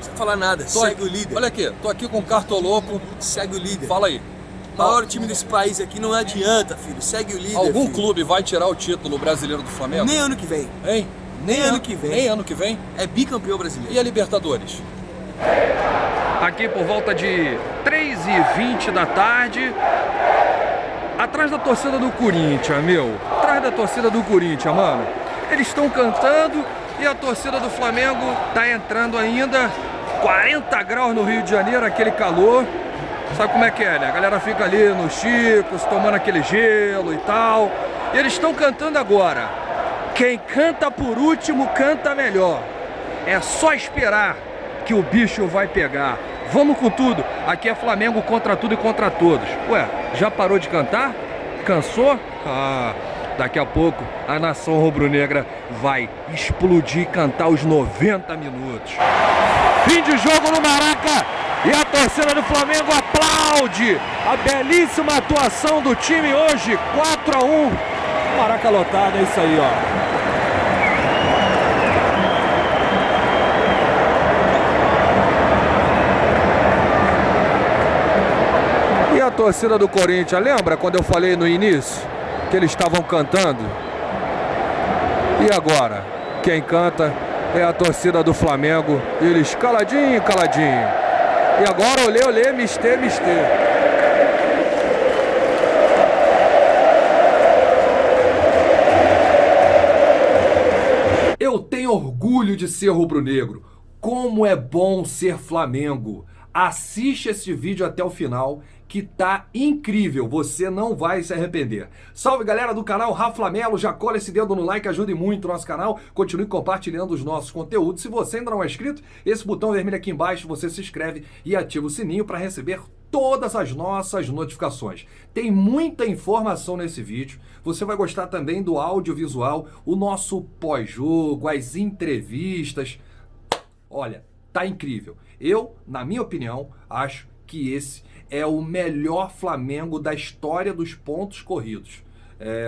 precisa falar nada, segue o líder. Olha aqui, tô aqui com o Cartoloco. Segue o líder. Fala aí. O maior time desse país aqui não adianta, filho. Segue o líder. Algum filho. clube vai tirar o título brasileiro do Flamengo? Nem ano que vem. Hein? Nem ano que vem. Nem ano que vem? É bicampeão brasileiro. E a Libertadores? Aqui por volta de 3h20 da tarde, atrás da torcida do Corinthians, meu. Atrás da torcida do Corinthians, mano. Eles estão cantando e a torcida do Flamengo tá entrando ainda. 40 graus no Rio de Janeiro, aquele calor. Sabe como é que é, né? A galera fica ali nos chicos, tomando aquele gelo e tal. E eles estão cantando agora. Quem canta por último, canta melhor. É só esperar que o bicho vai pegar. Vamos com tudo. Aqui é Flamengo contra tudo e contra todos. Ué, já parou de cantar? Cansou? Ah, daqui a pouco a nação rubro-negra vai explodir e cantar os 90 minutos. Fim de jogo no Maraca. E a torcida do Flamengo aplaude a belíssima atuação do time hoje. 4-1. Maraca lotado, é isso aí, ó. E a torcida do Corinthians, lembra quando eu falei no início que eles estavam cantando? E agora? Quem canta é a torcida do Flamengo. Eles caladinho, caladinho. E agora olê, mistê. Eu tenho orgulho de ser rubro-negro. Como é bom ser Flamengo. Assiste esse vídeo até o final, que tá incrível, você não vai se arrepender. Salve galera do canal Rafa Melo, já cola esse dedo no like, ajude muito o nosso canal, continue compartilhando os nossos conteúdos. Se você ainda não é inscrito, esse botão vermelho aqui embaixo, você se inscreve e ativa o sininho para receber todas as nossas notificações. Tem muita informação nesse vídeo, você vai gostar também do audiovisual, o nosso pós-jogo, as entrevistas. Olha, tá incrível. Eu, na minha opinião, acho que esse é o melhor Flamengo da história dos pontos corridos.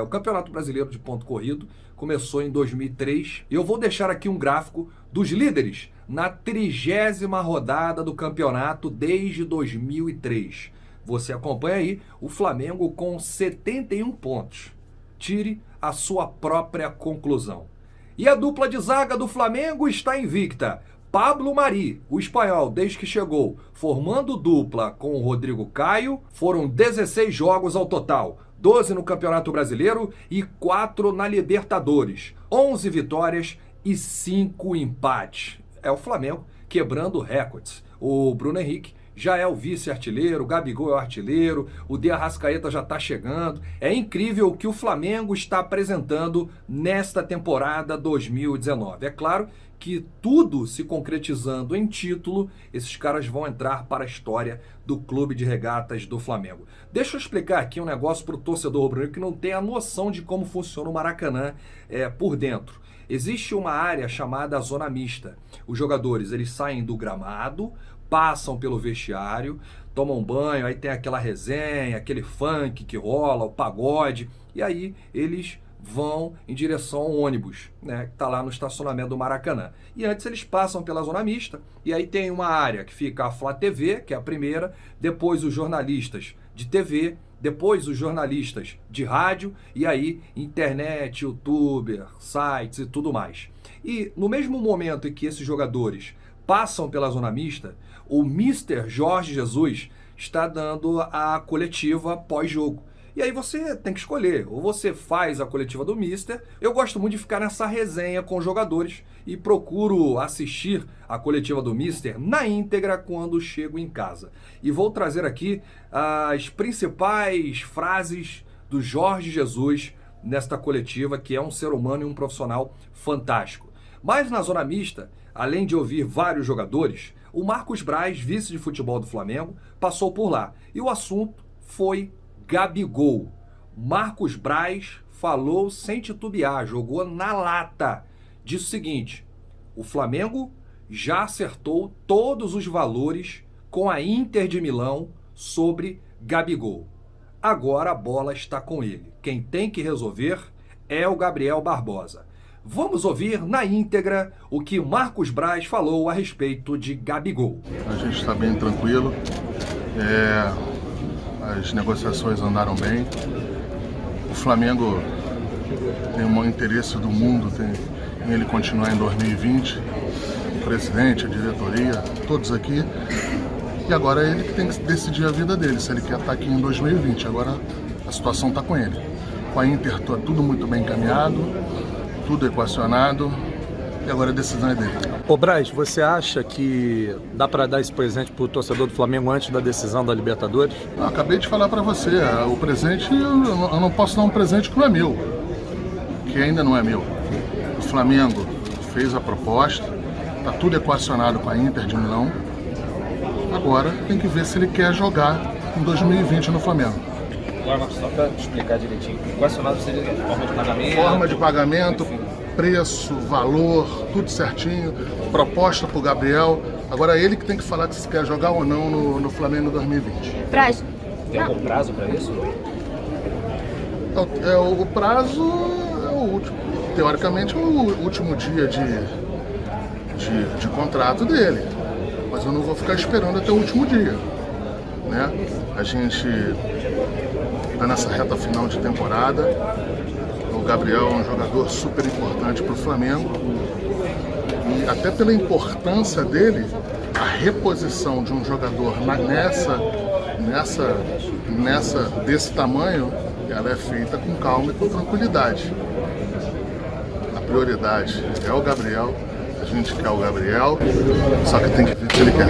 O Campeonato Brasileiro de Ponto Corrido começou em 2003. E eu vou deixar aqui um gráfico dos líderes na 30ª rodada do campeonato desde 2003. Você acompanha aí o Flamengo com 71 pontos. Tire a sua própria conclusão. E a dupla de zaga do Flamengo está invicta. Pablo Mari, o espanhol, desde que chegou, formando dupla com o Rodrigo Caio, foram 16 jogos ao total, 12 no Campeonato Brasileiro e 4 na Libertadores, 11 vitórias e 5 empates. É o Flamengo quebrando recordes. O Bruno Henrique já é o vice-artilheiro, o Gabigol é o artilheiro, o De Arrascaeta já está chegando. É incrível o que o Flamengo está apresentando nesta temporada 2019. É claro que tudo se concretizando em título, esses caras vão entrar para a história do Clube de Regatas do Flamengo. Deixa eu explicar aqui um negócio para o torcedor rubro-negro que não tem a noção de como funciona o Maracanã por dentro. Existe uma área chamada zona mista. Os jogadores eles saem do gramado, passam pelo vestiário, tomam banho, aí tem aquela resenha, aquele funk que rola, o pagode, e aí eles vão em direção ao ônibus, né, que está lá no estacionamento do Maracanã. E antes eles passam pela zona mista, e aí tem uma área que fica a Flá TV, que é a primeira, depois os jornalistas de TV, depois os jornalistas de rádio, e aí internet, youtuber, sites e tudo mais. E no mesmo momento em que esses jogadores passam pela zona mista, o Mister Jorge Jesus está dando a coletiva pós-jogo. E aí você tem que escolher, ou você faz a coletiva do Mister. Eu gosto muito de ficar nessa resenha com os jogadores e procuro assistir a coletiva do Mister na íntegra quando chego em casa. E vou trazer aqui as principais frases do Jorge Jesus nesta coletiva, que é um ser humano e um profissional fantástico. Mas na zona mista, além de ouvir vários jogadores, o Marcos Braz, vice de futebol do Flamengo, passou por lá. E o assunto foi Gabigol. Marcos Braz falou sem titubear, jogou na lata. Disse o seguinte: o Flamengo já acertou todos os valores com a Inter de Milão sobre Gabigol. Agora a bola está com ele. Quem tem que resolver é o Gabriel Barbosa. Vamos ouvir na íntegra o que Marcos Braz falou a respeito de Gabigol. A gente está bem tranquilo, as negociações andaram bem, o Flamengo tem o maior interesse do mundo em ele continuar em 2020, o presidente, a diretoria, todos aqui, e agora é ele que tem que decidir a vida dele, se ele quer estar aqui em 2020, agora a situação está com ele. Com a Inter está tudo muito bem encaminhado, tudo equacionado, e agora a decisão é dele. Ô Braz, você acha que dá para dar esse presente pro torcedor do Flamengo antes da decisão da Libertadores? Eu acabei de falar para você, o presente, eu não posso dar um presente que não é meu, que ainda não é meu. O Flamengo fez a proposta, está tudo equacionado com a Inter de Milão, agora tem que ver se ele quer jogar em 2020 no Flamengo. Agora, Marcos, só para explicar direitinho, equacionado seria forma de pagamento? Forma de pagamento, enfim. Preço, valor, tudo certinho, proposta para o Gabriel. Agora é ele que tem que falar se quer jogar ou não no Flamengo 2020. Braz, Tem algum prazo para isso? O prazo é o último, teoricamente é o último dia de contrato dele, mas eu não vou ficar esperando até o último dia, né? A gente está nessa reta final de temporada, o Gabriel é um jogador super importante para o Flamengo e até pela importância dele, a reposição de um jogador desse tamanho, ela é feita com calma e com tranquilidade. A prioridade é o Gabriel, a gente quer o Gabriel, só que tem que ver se ele quer.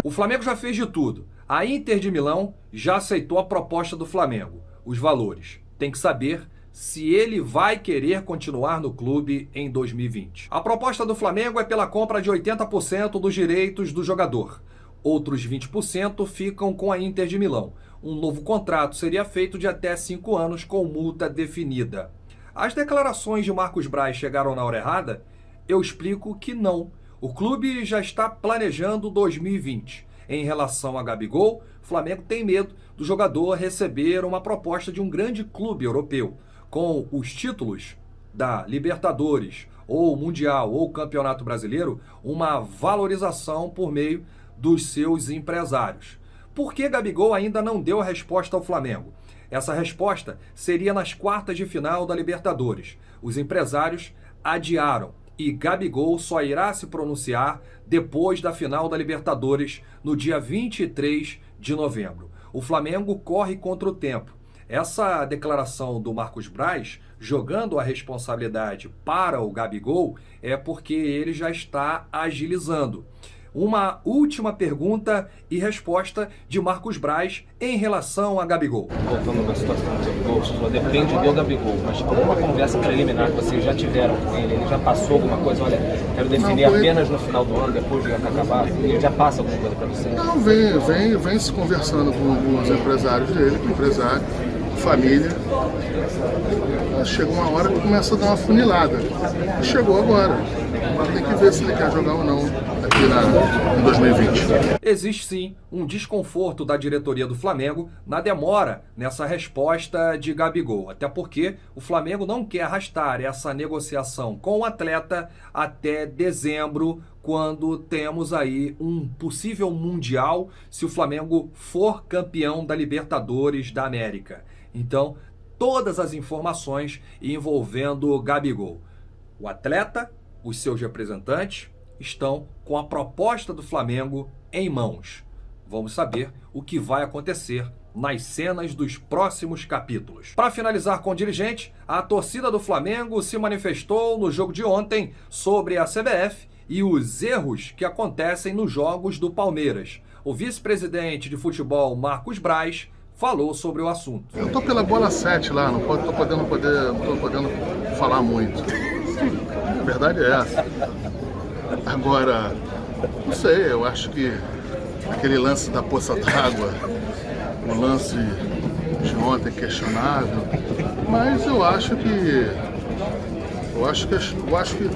O Flamengo já fez de tudo. A Inter de Milão já aceitou a proposta do Flamengo, os valores. Tem que saber se ele vai querer continuar no clube em 2020. A proposta do Flamengo é pela compra de 80% dos direitos do jogador. Outros 20% ficam com a Inter de Milão. Um novo contrato seria feito de até 5 anos com multa definida. As declarações de Marcos Braz chegaram na hora errada? Eu explico que não. O clube já está planejando 2020. Em relação a Gabigol, o Flamengo tem medo do jogador receber uma proposta de um grande clube europeu, com os títulos da Libertadores, ou Mundial, ou Campeonato Brasileiro, uma valorização por meio dos seus empresários. Por que Gabigol ainda não deu a resposta ao Flamengo? Essa resposta seria nas quartas de final da Libertadores. Os empresários adiaram e Gabigol só irá se pronunciar depois da final da Libertadores, no dia 23 de novembro. O Flamengo corre contra o tempo. Essa declaração do Marcos Braz, jogando a responsabilidade para o Gabigol, é porque ele já está agilizando. Uma última pergunta e resposta de Marcos Braz em relação a Gabigol. Voltando na situação do Gabigol, só depende do Gabigol, mas alguma conversa preliminar que vocês já tiveram com ele, ele já passou alguma coisa, olha, quero definir apenas no final do ano, depois de acabar, ele já passa alguma coisa para você? Não, vem se conversando com os empresários dele, com o empresário, família. Chega uma hora que começa a dar uma funilada. E chegou agora. Agora tem que ver se ele quer jogar ou não aqui em 2020. Existe sim um desconforto da diretoria do Flamengo na demora nessa resposta de Gabigol. Até porque o Flamengo não quer arrastar essa negociação com o atleta até dezembro, quando temos aí um possível Mundial se o Flamengo for campeão da Libertadores da América. Então, todas as informações envolvendo Gabigol. O atleta, os seus representantes, estão com a proposta do Flamengo em mãos. Vamos saber o que vai acontecer nas cenas dos próximos capítulos. Para finalizar com o dirigente, a torcida do Flamengo se manifestou no jogo de ontem sobre a CBF e os erros que acontecem nos jogos do Palmeiras. O vice-presidente de futebol, Marcos Braz, falou sobre o assunto. Eu tô pela bola 7 lá, não tô podendo falar muito. A verdade é essa. Agora, não sei, eu acho que aquele lance da poça d'água, o lance de ontem questionável, mas eu acho que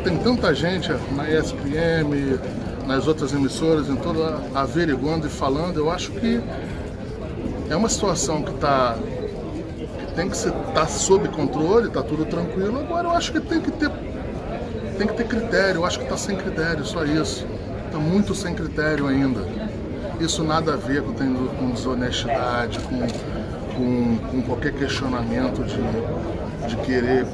tem tanta gente na ESPN, nas outras emissoras, em todo averiguando e falando. Eu acho que é uma situação que tem que estar sob controle, está tudo tranquilo. Agora eu acho que tem que ter Tem que ter critério, eu acho que está sem critério, só isso. Está muito sem critério ainda. Isso nada a ver com desonestidade, com qualquer questionamento de querer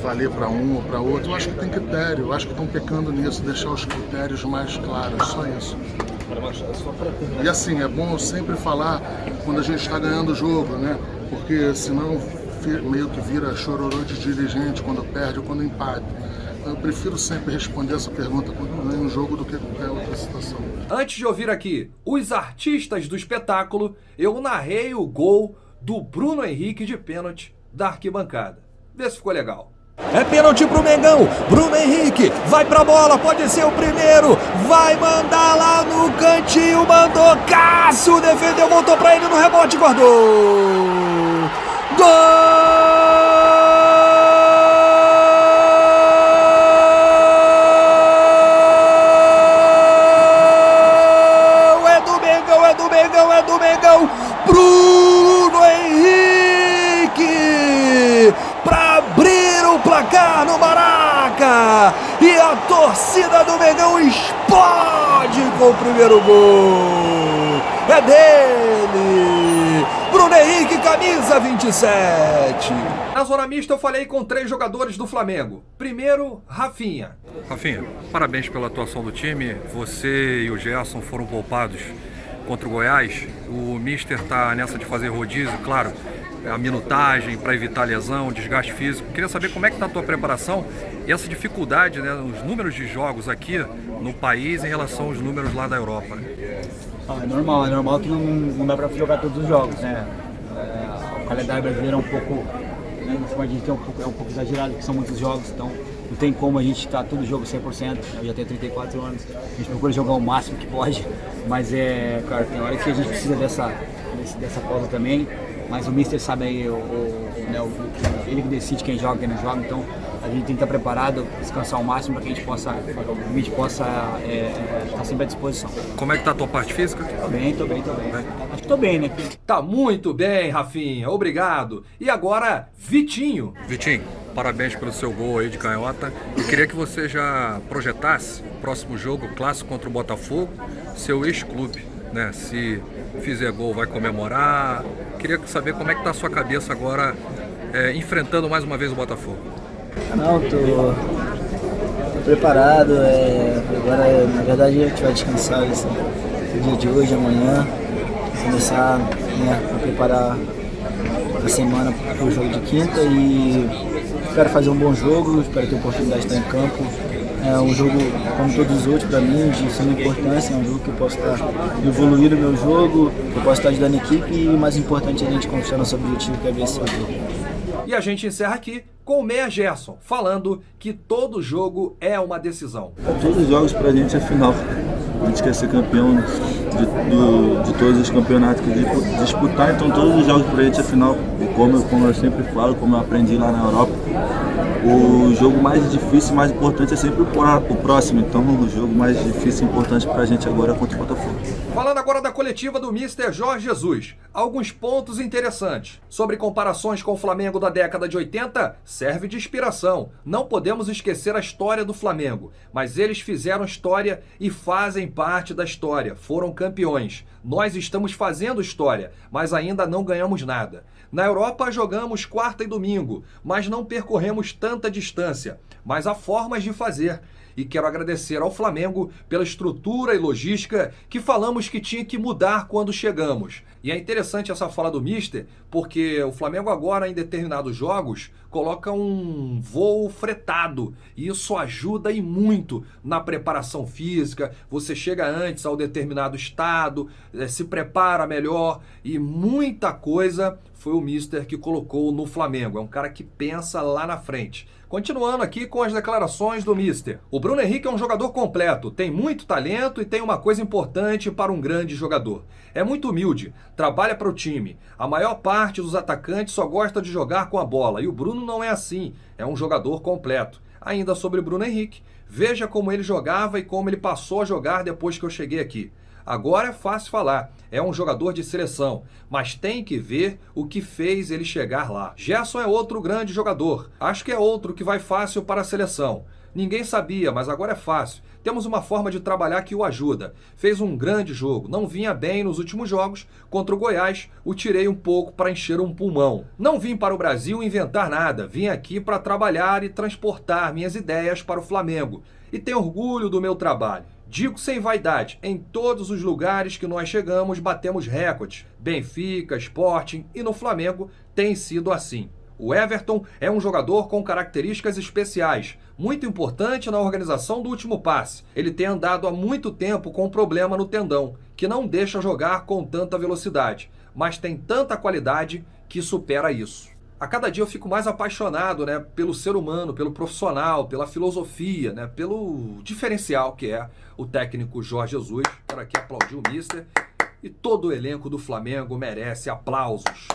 valer para um ou para outro. Eu acho que tem critério, eu acho que estão pecando nisso, deixar os critérios mais claros, só isso. E assim, é bom sempre falar quando a gente está ganhando o jogo, né? Porque senão meio que vira chororô de dirigente quando perde ou quando empate. Eu prefiro sempre responder essa pergunta quando ganho um jogo do que qualquer outra situação. Antes de ouvir aqui os artistas do espetáculo, eu narrei o gol do Bruno Henrique de pênalti da arquibancada. Vê se ficou legal. É pênalti pro Mengão, Bruno Henrique, vai pra bola, pode ser o primeiro, vai mandar lá no cantinho, mandou, Cássio defendeu, voltou pra ele no rebote, guardou! Gol! É do Mengão, Bruno Henrique, pra abrir o placar no Maraca, e a torcida do Mengão explode com o primeiro gol. É dele, Bruno Henrique, camisa 27. Na zona mista eu falei com 3 jogadores do Flamengo. Primeiro, Rafinha. Rafinha, parabéns pela atuação do time. Você e o Gerson foram poupados contra o Goiás. O Mister tá nessa de fazer rodízio, claro, a minutagem para evitar lesão, desgaste físico. Queria saber como é que tá a tua preparação e essa dificuldade, né, nos números de jogos aqui no país em relação aos números lá da Europa. É normal que não dá para jogar todos os jogos, né? O calendário brasileiro é um pouco, né, a gente tem é um pouco exagerado, porque são muitos jogos, então não tem como a gente estar todo jogo 100%, eu já tenho 34 anos, a gente procura jogar o máximo que pode, mas claro, tem hora que a gente precisa dessa pausa também, mas o Mister sabe aí, ele que decide quem joga e quem não joga, então a gente tem que estar preparado, descansar o máximo para que a gente possa estar sempre à disposição. Como é que tá a tua parte física? Tô bem. Acho que tô bem, né? Tá muito bem, Rafinha, obrigado. E agora, Vitinho. Vitinho, parabéns pelo seu gol aí de canhota. Eu queria que você já projetasse o próximo jogo, clássico contra o Botafogo, seu ex-clube, né? Se fizer gol, vai comemorar. Queria saber como é que tá a sua cabeça agora, enfrentando mais uma vez o Botafogo. Não, tô preparado. Agora, na verdade, a gente vai descansar o dia de hoje, amanhã, começar, né, a preparar a semana para o jogo de quinta e espero fazer um bom jogo, espero ter a oportunidade de estar em campo. É um jogo, como todos os outros, para mim, de suma importância. É um jogo que eu posso estar evoluindo o meu jogo, eu posso estar ajudando a equipe e, o mais importante, é a gente conquistar nosso objetivo, que é vencer o jogo. E a gente encerra aqui com o Meia Gerson, falando que todo jogo é uma decisão. Todos os jogos pra gente é final. A gente quer ser campeão de todos os campeonatos que disputar, então todos os jogos pra gente é final. E como eu sempre falo, como eu aprendi lá na Europa, o jogo mais difícil e mais importante é sempre o próximo. Então o jogo mais difícil e importante pra gente agora é contra o Botafogo. Falando agora da coletiva do Mister Jorge Jesus, alguns pontos interessantes. Sobre comparações com o Flamengo da década de 80, serve de inspiração. Não podemos esquecer a história do Flamengo, mas eles fizeram história e fazem parte da história. Foram campeões. Nós estamos fazendo história, mas ainda não ganhamos nada. Na Europa jogamos quarta e domingo, mas não percorremos tanta distância. Mas há formas de fazer. E quero agradecer ao Flamengo pela estrutura e logística que falamos que tinha que mudar quando chegamos. E é interessante essa fala do Mister, porque o Flamengo agora, em determinados jogos, coloca um voo fretado. E isso ajuda e muito na preparação física. Você chega antes ao determinado estado, se prepara melhor e muita coisa foi o Mister que colocou no Flamengo. É um cara que pensa lá na frente. Continuando aqui com as declarações do Mister. O Bruno Henrique é um jogador completo, tem muito talento e tem uma coisa importante para um grande jogador. É muito humilde, trabalha para o time. A maior parte dos atacantes só gosta de jogar com a bola e o Bruno não é assim, é um jogador completo. Ainda sobre Bruno Henrique, veja como ele jogava e como ele passou a jogar depois que eu cheguei aqui. Agora é fácil falar, é um jogador de seleção, mas tem que ver o que fez ele chegar lá. Gerson é outro grande jogador, acho que é outro que vai fácil para a seleção. Ninguém sabia, mas agora é fácil. Temos uma forma de trabalhar que o ajuda. Fez um grande jogo, não vinha bem nos últimos jogos. Contra o Goiás, o tirei um pouco para encher um pulmão. Não vim para o Brasil inventar nada, vim aqui para trabalhar e transportar minhas ideias para o Flamengo. E tenho orgulho do meu trabalho. Digo sem vaidade, em todos os lugares que nós chegamos batemos recordes. Benfica, Sporting e no Flamengo tem sido assim. O Everton é um jogador com características especiais, muito importante na organização do último passe. Ele tem andado há muito tempo com um problema no tendão, que não deixa jogar com tanta velocidade, mas tem tanta qualidade que supera isso. A cada dia eu fico mais apaixonado, pelo ser humano, pelo profissional, pela filosofia, pelo diferencial que é o técnico Jorge Jesus. Quero aqui aplaudir o Mister e todo o elenco do Flamengo merece aplausos.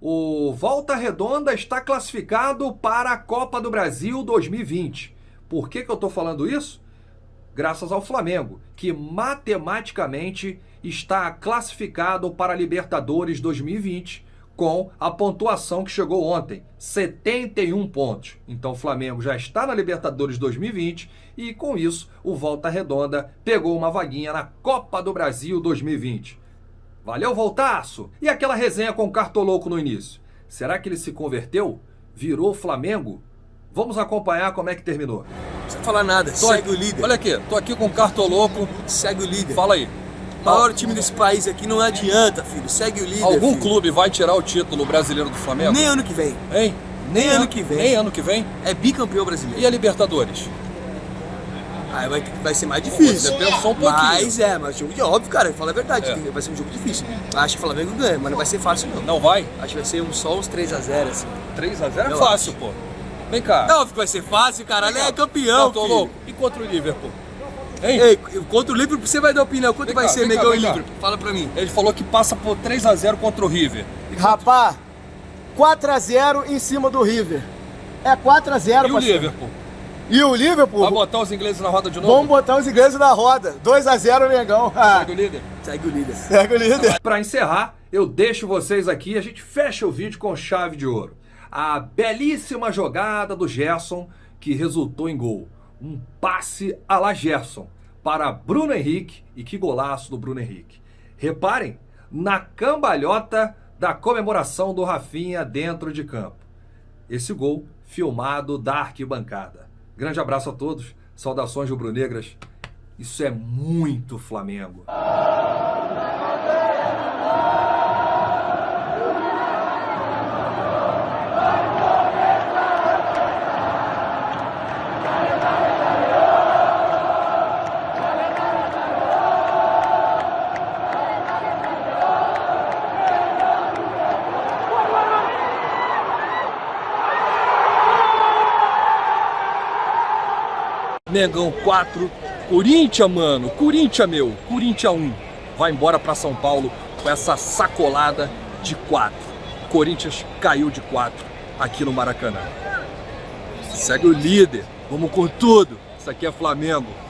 O Volta Redonda está classificado para a Copa do Brasil 2020. Por que eu estou falando isso? Graças ao Flamengo, que matematicamente está classificado para a Libertadores 2020 com a pontuação que chegou ontem, 71 pontos. Então o Flamengo já está na Libertadores 2020 e com isso o Volta Redonda pegou uma vaguinha na Copa do Brasil 2020. Valeu, Voltaço! E aquela resenha com o Cartoloco no início? Será que ele se converteu? Virou Flamengo? Vamos acompanhar como é que terminou. Não precisa falar nada, segue o líder. Olha aqui, tô aqui com o Cartoloco. Segue o líder. Fala aí. O maior time desse país aqui não adianta, filho. Segue o líder. Algum filho. clube vai tirar o título brasileiro do Flamengo? Nem ano que vem. Hein? Nem ano que vem. Nem ano que vem? É bicampeão brasileiro. E a Libertadores? Aí vai ser mais difícil. Você pensou um pouquinho. Mas jogo de óbvio, cara, fala a verdade. Vai ser um jogo difícil. Acho que o Flamengo ganha, mas não vai ser fácil, não. Não vai? Acho que vai ser só uns 3-0, assim. 3-0 é Eu fácil, pô. Vem cá. É óbvio que vai ser fácil, caralho. É campeão, filho. Louco. E contra o Liverpool? Hein? Ei, contra o Liverpool, você vai dar opinião. Quanto vai ser Mengão e Liverpool? Fala pra mim. Ele falou que passa por 3-0 contra o River. Rapaz, 4-0 em cima do River. É 4-0, E o Liverpool? E o Liverpool? Vai botar os ingleses na roda de novo? Vamos botar os ingleses na roda. 2-0 Mengão. Segue o líder? Segue o líder. Segue o líder. Para encerrar, eu deixo vocês aqui e a gente fecha o vídeo com chave de ouro. A belíssima jogada do Gerson que resultou em gol. Um passe à la Gerson para Bruno Henrique. E que golaço do Bruno Henrique. Reparem na cambalhota da comemoração do Rafinha dentro de campo. Esse gol filmado da arquibancada. Grande abraço a todos, saudações rubro-negras. Isso é muito Flamengo. Mengão 4, Corinthians, mano, Corinthians, meu, Corinthians 1. Vai embora pra São Paulo com essa sacolada de 4. Corinthians caiu de 4 aqui no Maracanã. Segue o líder, vamos com tudo. Isso aqui é Flamengo.